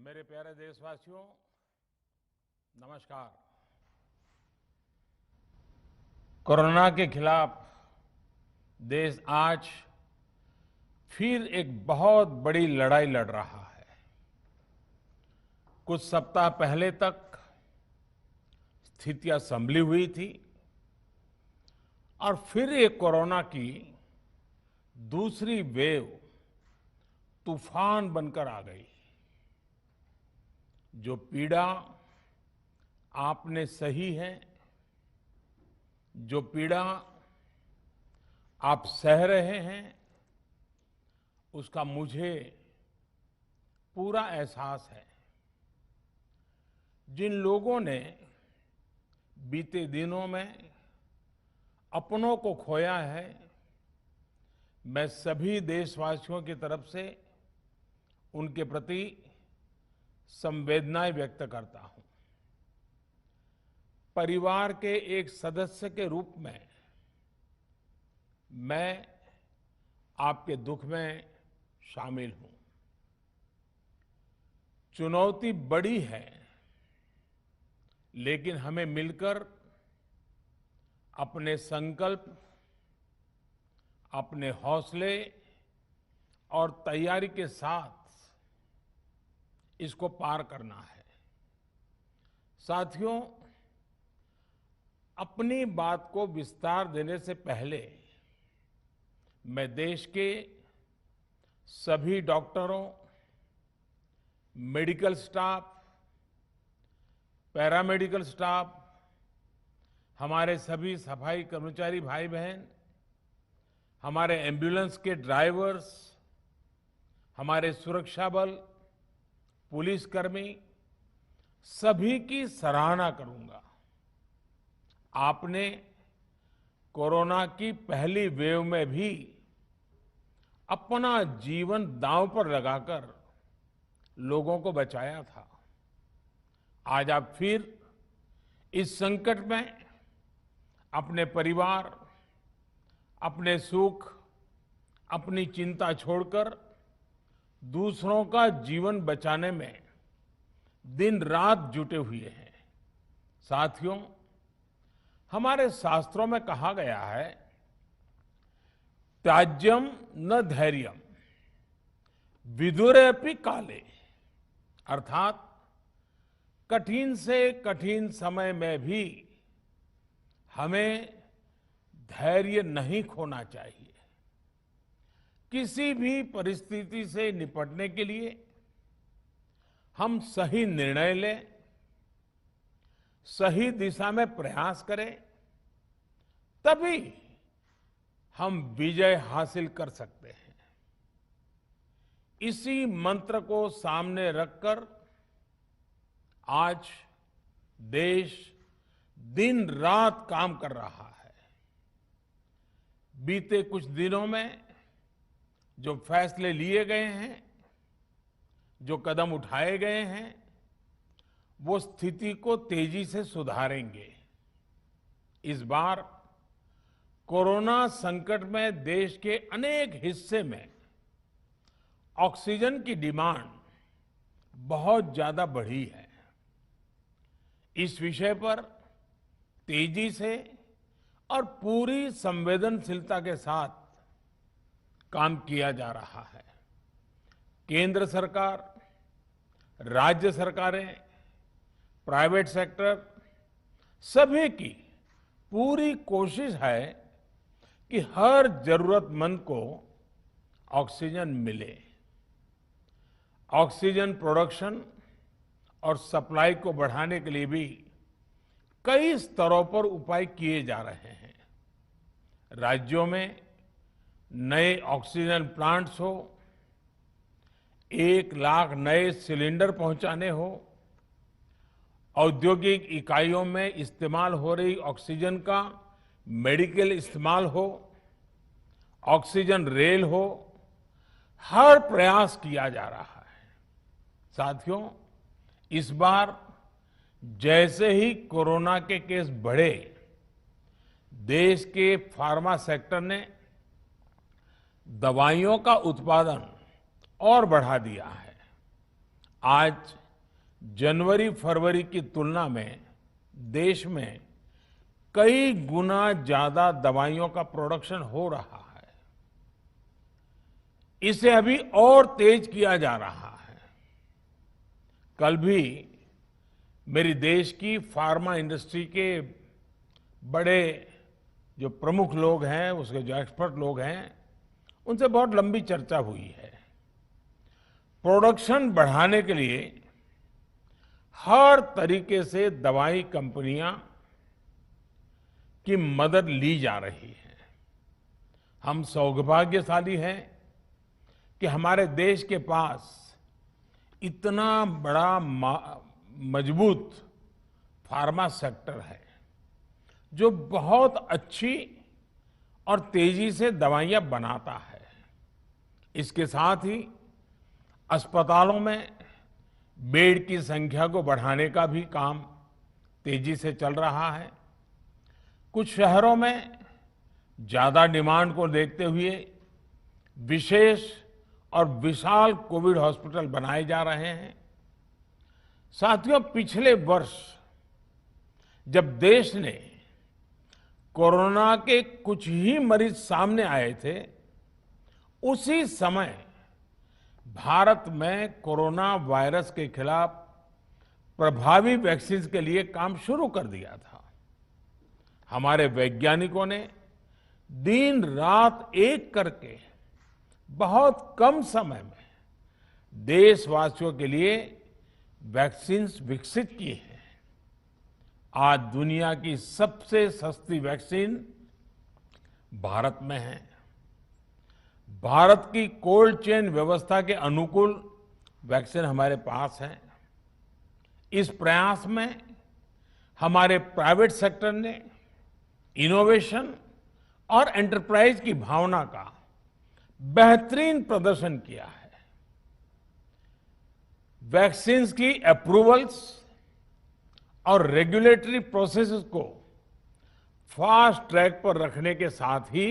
मेरे प्यारे देशवासियों, नमस्कार। कोरोना के खिलाफ देश आज फिर एक बहुत बड़ी लड़ाई लड़ रहा है। कुछ सप्ताह पहले तक स्थितियां संभली हुई थी और फिर एक कोरोना की दूसरी वेव तूफान बनकर आ गई। जो पीड़ा आपने सही है, जो पीड़ा आप सह रहे हैं, उसका मुझे पूरा एहसास है। जिन लोगों ने बीते दिनों में अपनों को खोया है, मैं सभी देशवासियों की तरफ से उनके प्रति संवेदनाएं व्यक्त करता हूं। परिवार के एक सदस्य के रूप में मैं आपके दुख में शामिल हूं। चुनौती बड़ी है, लेकिन हमें मिलकर अपने संकल्प, अपने हौसले और तैयारी के साथ इसको पार करना है। साथियों, अपनी बात को विस्तार देने से पहले मैं देश के सभी डॉक्टरों, मेडिकल स्टाफ, पैरामेडिकल स्टाफ, हमारे सभी सफाई कर्मचारी भाई बहन, हमारे एम्बुलेंस के ड्राइवर्स, हमारे सुरक्षा बल, पुलिसकर्मी, सभी की सराहना करूंगा। आपने कोरोना की पहली वेव में भी अपना जीवन दांव पर लगाकर लोगों को बचाया था। आज आप फिर इस संकट में अपने परिवार, अपने सुख, अपनी चिंता छोड़कर दूसरों का जीवन बचाने में दिन रात जुटे हुए हैं। साथियों, हमारे शास्त्रों में कहा गया है, त्याज्यम न धैर्यम विदुरेऽपि काले, अर्थात कठिन से कठिन समय में भी हमें धैर्य नहीं खोना चाहिए। किसी भी परिस्थिति से निपटने के लिए हम सही निर्णय लें, सही दिशा में प्रयास करें, तभी हम विजय हासिल कर सकते हैं। इसी मंत्र को सामने रखकर आज देश दिन रात काम कर रहा है। बीते कुछ दिनों में जो फैसले लिए गए हैं, जो कदम उठाए गए हैं, वो स्थिति को तेजी से सुधारेंगे। इस बार कोरोना संकट में देश के अनेक हिस्से में ऑक्सीजन की डिमांड बहुत ज्यादा बढ़ी है। इस विषय पर तेजी से और पूरी संवेदनशीलता के साथ काम किया जा रहा है। केंद्र सरकार, राज्य सरकारें, प्राइवेट सेक्टर, सभी की पूरी कोशिश है कि हर जरूरतमंद को ऑक्सीजन मिले। ऑक्सीजन प्रोडक्शन और सप्लाई को बढ़ाने के लिए भी कई स्तरों पर उपाय किए जा रहे हैं। राज्यों में नए ऑक्सीजन प्लांट्स हो, 1 लाख नए सिलेंडर पहुंचाने हो, औद्योगिक इकाइयों में इस्तेमाल हो रही ऑक्सीजन का मेडिकल इस्तेमाल हो, ऑक्सीजन रेल हो, हर प्रयास किया जा रहा है। साथियों, इस बार जैसे ही कोरोना के केस बढ़े, देश के फार्मा सेक्टर ने दवाइयों का उत्पादन और बढ़ा दिया है। आज जनवरी फरवरी की तुलना में देश में कई गुना ज्यादा दवाइयों का प्रोडक्शन हो रहा है। इसे अभी और तेज किया जा रहा है। कल भी मेरी देश की फार्मा इंडस्ट्री के बड़े जो प्रमुख लोग हैं, उसके जो एक्सपर्ट लोग हैं, उनसे बहुत लंबी चर्चा हुई है। प्रोडक्शन बढ़ाने के लिए हर तरीके से दवाई कंपनियां की मदद ली जा रही है। हम सौभाग्यशाली हैं कि हमारे देश के पास इतना बड़ा मजबूत फार्मा सेक्टर है जो बहुत अच्छी और तेजी से दवाइयां बनाता है। इसके साथ ही अस्पतालों में बेड की संख्या को बढ़ाने का भी काम तेजी से चल रहा है। कुछ शहरों में ज्यादा डिमांड को देखते हुए विशेष और विशाल कोविड हॉस्पिटल बनाए जा रहे हैं। साथियों, पिछले वर्ष जब देश ने कोरोना के कुछ ही मरीज सामने आए थे, उसी समय भारत में कोरोना वायरस के खिलाफ प्रभावी वैक्सीन के लिए काम शुरू कर दिया था। हमारे वैज्ञानिकों ने दिन रात एक करके बहुत कम समय में देशवासियों के लिए वैक्सीन विकसित की है। आज दुनिया की सबसे सस्ती वैक्सीन भारत में है। भारत की कोल्ड चेन व्यवस्था के अनुकूल वैक्सीन हमारे पास है। इस प्रयास में हमारे प्राइवेट सेक्टर ने इनोवेशन और एंटरप्राइज की भावना का बेहतरीन प्रदर्शन किया है। वैक्सीन्स की अप्रूवल्स और रेगुलेटरी प्रोसेसेस को फास्ट ट्रैक पर रखने के साथ ही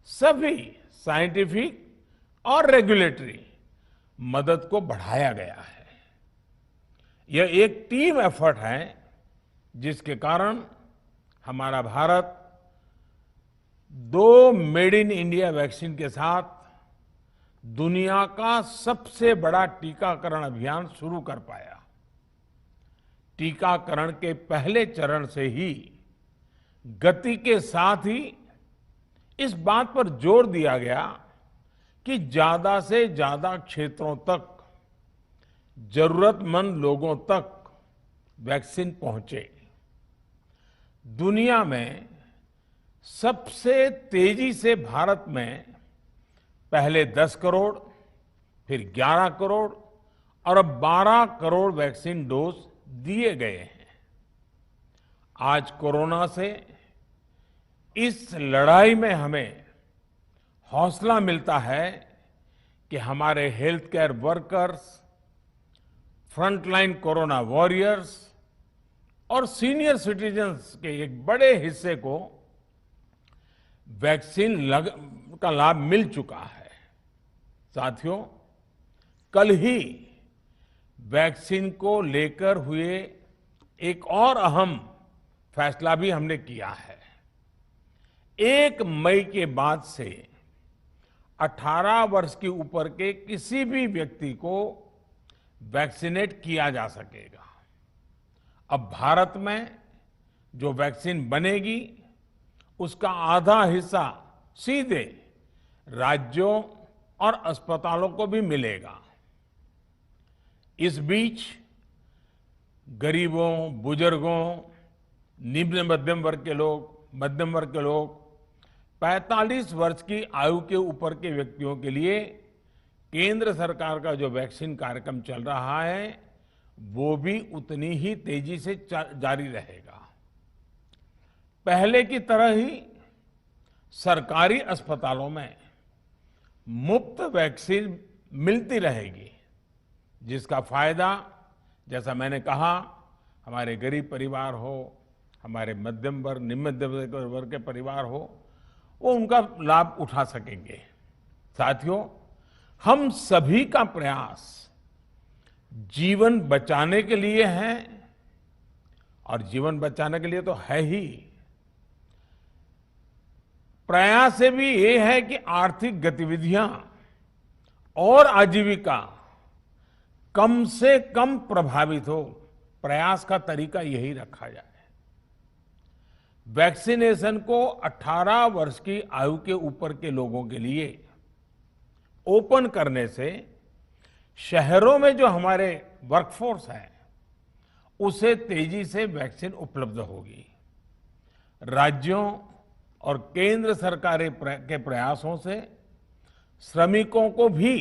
सभी साइंटिफिक और रेगुलेटरी मदद को बढ़ाया गया है। यह एक टीम एफर्ट है जिसके कारण हमारा Bharat 2 made in India vaccine के साथ दुनिया का सबसे बड़ा टीकाकरण अभियान शुरू कर पाया। टीकाकरण के पहले चरण से ही गति के साथ ही इस बात पर जोर दिया गया कि ज्यादा से ज्यादा क्षेत्रों तक, जरूरतमंद लोगों तक वैक्सीन पहुंचे। दुनिया में सबसे तेजी से भारत में पहले 10 करोड़, फिर 11 करोड़ और अब 12 करोड़ वैक्सीन डोज दिए गए हैं। आज कोरोना से इस लड़ाई में हमें हौसला मिलता है कि हमारे health care workers, frontline corona warriors और सीनियर सिटीजन्स के एक बड़े हिस्से को वैक्सीन का लाभ मिल चुका है। साथियों, कल ही वैक्सीन को लेकर हुए एक और अहम फैसला भी हमने किया है। 1 मई के बाद से 18 वर्ष के ऊपर के किसी भी व्यक्ति को वैक्सीनेट किया जा सकेगा। अब भारत में जो वैक्सीन बनेगी उसका आधा हिस्सा सीधे राज्यों और अस्पतालों को भी मिलेगा। इस बीच गरीबों, बुजुर्गों, निम्न मध्यम वर्ग के लोग, 45 वर्ष की आयु के ऊपर के व्यक्तियों के लिए केंद्र सरकार का जो वैक्सीन कार्यक्रम चल रहा है वो भी उतनी ही तेजी से जारी रहेगा। पहले की तरह ही सरकारी अस्पतालों में मुफ्त वैक्सीन मिलती रहेगी, जिसका फायदा, जैसा मैंने कहा, हमारे गरीब परिवार हो, हमारे मध्यम वर्ग, निम्न मध्यम वर्ग के परिवार हो, वो उनका लाभ उठा सकेंगे। साथियों, हम सभी का प्रयास जीवन बचाने के लिए है, और जीवन बचाने के लिए तो है ही, प्रयास से भी ये है कि आर्थिक गतिविधियां और आजीविका कम से कम प्रभावित हो। प्रयास का तरीका यही रखा जाए। वैक्सीनेशन को 18 वर्ष की आयु के ऊपर के लोगों के लिए ओपन करने से शहरों में जो हमारे वर्कफोर्स है उसे तेजी से वैक्सीन उपलब्ध होगी। राज्यों और केंद्र सरकार के प्रयासों से श्रमिकों को भी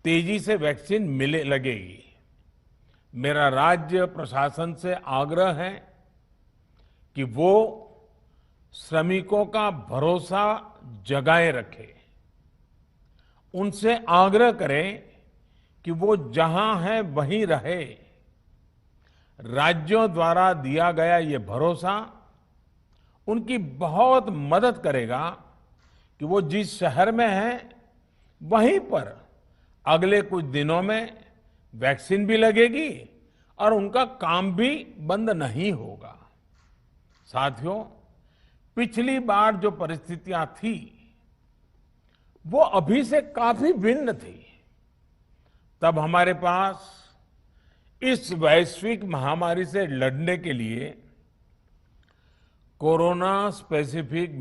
तेजी से वैक्सीन मिले लगेगी। मेरा राज्य प्रशासन से आग्रह है कि वो श्रमिकों का भरोसा जगाए रखे। उनसे आग्रह करें कि वो जहां है वहीं रहे। राज्यों द्वारा दिया गया ये भरोसा उनकी बहुत मदद करेगा कि वो जिस शहर में हैं वहीं पर अगले कुछ दिनों में वैक्सीन भी लगेगी और उनका काम भी बंद नहीं होगा। साथियों, पिछली बार जो परिस्थितियां थी वो अभी से काफी भिन्न थी। तब हमारे पास इस वैश्विक महामारी से लड़ने के लिए कोरोना स्पेसिफिक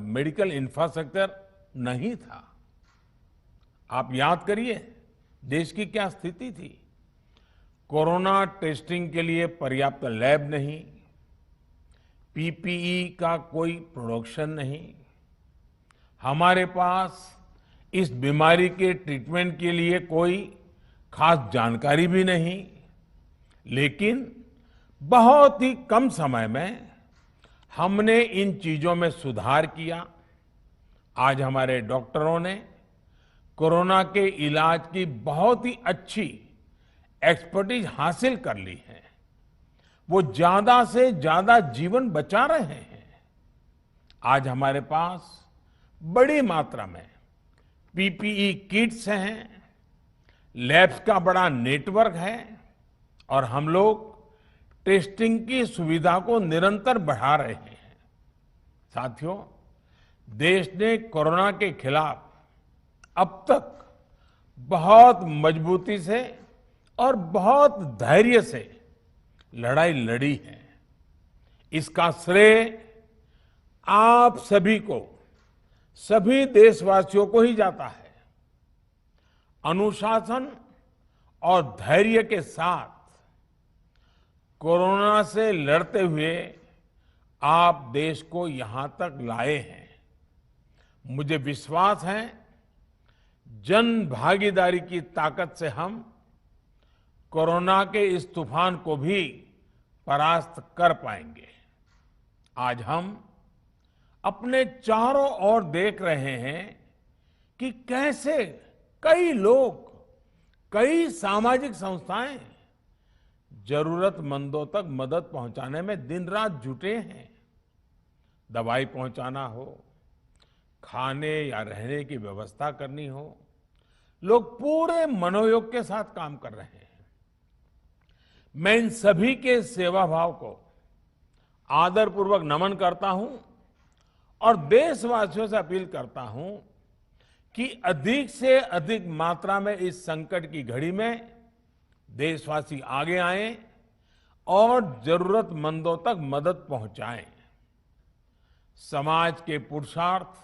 मेडिकल इंफ्रास्ट्रक्चर नहीं था। आप याद करिए देश की क्या स्थिति थी। कोरोना टेस्टिंग के लिए पर्याप्त लैब नहीं, पीपीई का कोई प्रोडक्शन नहीं, हमारे पास इस बीमारी के ट्रीटमेंट के लिए कोई खास जानकारी भी नहीं। लेकिन बहुत ही कम समय में हमने इन चीजों में सुधार किया। आज हमारे डॉक्टरों ने कोरोना के इलाज की बहुत ही अच्छी एक्सपर्टीज हासिल कर ली है। वो ज्यादा से ज्यादा जीवन बचा रहे हैं। आज हमारे पास बड़ी मात्रा में पीपीई किट्स हैं, लैब्स का बड़ा नेटवर्क है और हम लोग टेस्टिंग की सुविधा को निरंतर बढ़ा रहे हैं। साथियों, देश ने कोरोना के खिलाफ अब तक बहुत मजबूती से और बहुत धैर्य से लड़ाई लड़ी है। इसका श्रेय आप सभी को, सभी देशवासियों को ही जाता है। अनुशासन और धैर्य के साथ कोरोना से लड़ते हुए आप देश को यहां तक लाए हैं। मुझे विश्वास है जन भागीदारी की ताकत से हम कोरोना के इस तूफान को भी परास्त कर पाएंगे। आज हम अपने चारों ओर देख रहे हैं कि कैसे कई लोग, कई सामाजिक संस्थाएं जरूरतमंदों तक मदद पहुंचाने में दिन रात जुटे हैं। दवाई पहुंचाना हो, खाने या रहने की व्यवस्था करनी हो, लोग पूरे मनोयोग के साथ काम कर रहे हैं। मैं इन सभी के सेवा भाव को आदरपूर्वक नमन करता हूं और देशवासियों से अपील करता हूं कि अधिक से अधिक मात्रा में इस संकट की घड़ी में देशवासी आगे आएं और जरूरतमंदों तक मदद पहुंचाएं। समाज के पुरुषार्थ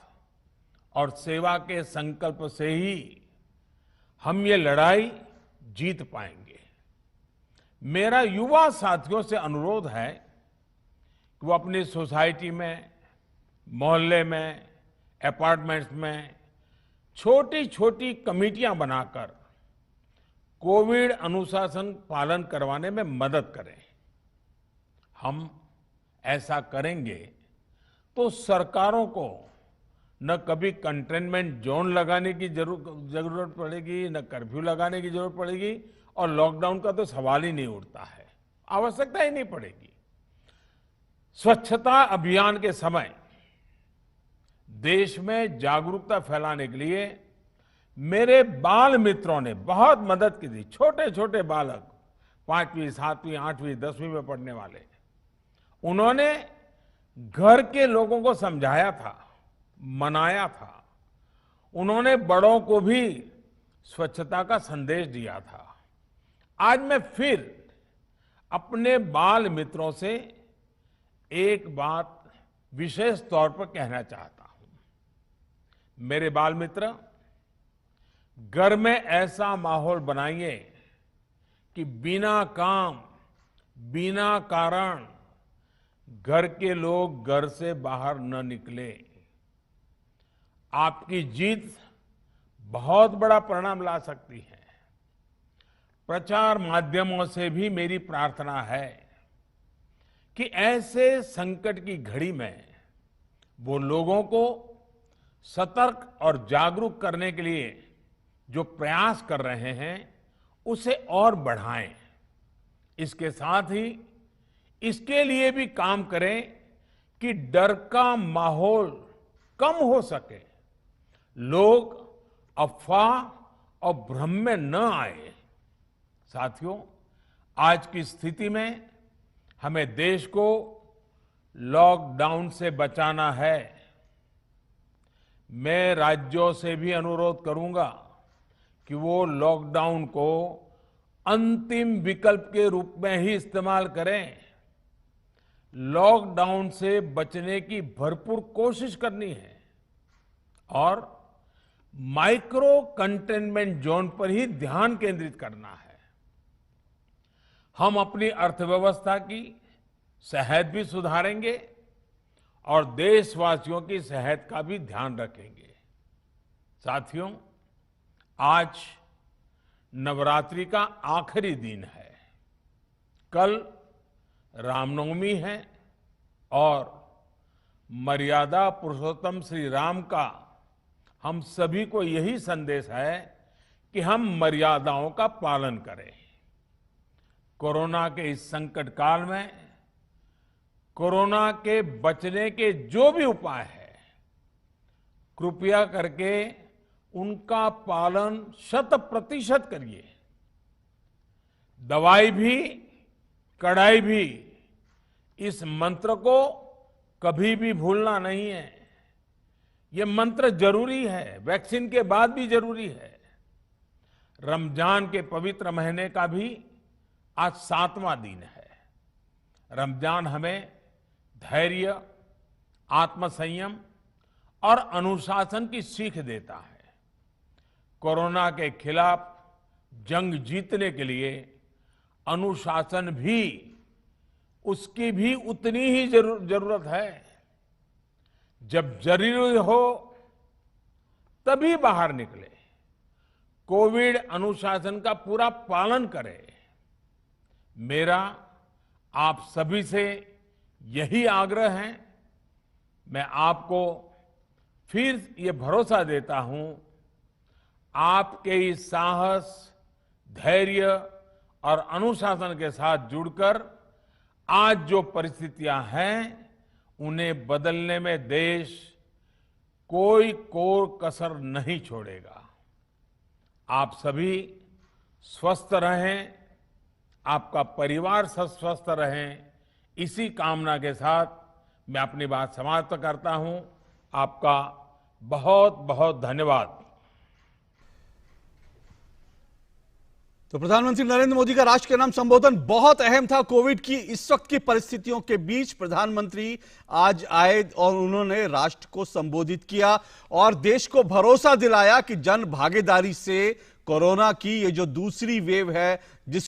और सेवा के संकल्प से ही हम ये लड़ाई जीत पाएंगे। मेरा युवा साथियों से अनुरोध है कि वो अपनी सोसाइटी में, मोहल्ले में, अपार्टमेंट्स में छोटी छोटी कमेटियां बनाकर कोविड अनुशासन पालन करवाने में मदद करें। हम ऐसा करेंगे तो सरकारों को न कभी कंटेनमेंट जोन लगाने की जरूरत पड़ेगी, न कर्फ्यू लगाने की जरूरत पड़ेगी और लॉकडाउन का तो सवाल ही नहीं उठता है, आवश्यकता ही नहीं पड़ेगी। स्वच्छता अभियान के समय देश में जागरूकता फैलाने के लिए मेरे बाल मित्रों ने बहुत मदद की थी। छोटे छोटे बालक, 5वीं, 7वीं, 8वीं, 10वीं में पढ़ने वाले, उन्होंने घर के लोगों को समझाया था, मनाया था। उन्होंने बड़ों को भी स्वच्छता का संदेश दिया था। आज मैं फिर अपने बाल मित्रों से एक बात विशेष तौर पर कहना चाहता हूं। मेरे बाल मित्र, घर में ऐसा माहौल बनाइए कि बिना काम, बिना कारण घर के लोग घर से बाहर न निकले। आपकी जीत बहुत बड़ा परिणाम ला सकती है। प्रचार माध्यमों से भी मेरी प्रार्थना है कि ऐसे संकट की घड़ी में वो लोगों को सतर्क और जागरूक करने के लिए जो प्रयास कर रहे हैं उसे और बढ़ाएं। इसके साथ ही इसके लिए भी काम करें कि डर का माहौल कम हो सके, लोग अफवाह और भ्रम में न आए। साथियों, आज की स्थिति में हमें देश को लॉकडाउन से बचाना है। मैं राज्यों से भी अनुरोध करूंगा कि वो लॉकडाउन को अंतिम विकल्प के रूप में ही इस्तेमाल करें। लॉकडाउन से बचने की भरपूर कोशिश करनी है और माइक्रो कंटेनमेंट जोन पर ही ध्यान केंद्रित करना है। हम अपनी अर्थव्यवस्था की सेहत भी सुधारेंगे और देशवासियों की सेहत का भी ध्यान रखेंगे। साथियों, आज नवरात्रि का आखिरी दिन है। कल रामनवमी है और मर्यादा पुरुषोत्तम श्री राम का हम सभी को यही संदेश है कि हम मर्यादाओं का पालन करें। कोरोना के इस संकट काल में कोरोना के बचने के जो भी उपाय है, कृपया करके उनका पालन 100% करिए। दवाई भी, कड़ाई भी, इस मंत्र को कभी भी भूलना नहीं है। ये मंत्र जरूरी है, वैक्सीन के बाद भी जरूरी है। रमजान के पवित्र महीने का भी आज 7वां दिन है। रमजान हमें धैर्य, आत्मसंयम और अनुशासन की सीख देता है। कोरोना के खिलाफ जंग जीतने के लिए अनुशासन भी, उसकी भी उतनी ही जरूरत है। जब जरूरी हो तभी बाहर निकले। कोविड अनुशासन का पूरा पालन करें। मेरा आप सभी से यही आग्रह है। मैं आपको फिर ये भरोसा देता हूं, आपके इस साहस, धैर्य और अनुशासन के साथ जुड़कर आज जो परिस्थितियां हैं उन्हें बदलने में देश कोई कोर कसर नहीं छोड़ेगा। आप सभी स्वस्थ रहें, आपका परिवार स्वस्थ रहे, इसी कामना के साथ मैं अपनी बात समाप्त करता हूं। आपका बहुत बहुत धन्यवाद। तो प्रधानमंत्री नरेंद्र मोदी का राष्ट्र के नाम संबोधन बहुत अहम था। कोविड की इस वक्त की परिस्थितियों के बीच प्रधानमंत्री आज आए और उन्होंने राष्ट्र को संबोधित किया और देश को भरोसा दिलाया कि जन भागीदारी से कोरोना की ये जो दूसरी वेव है, जिस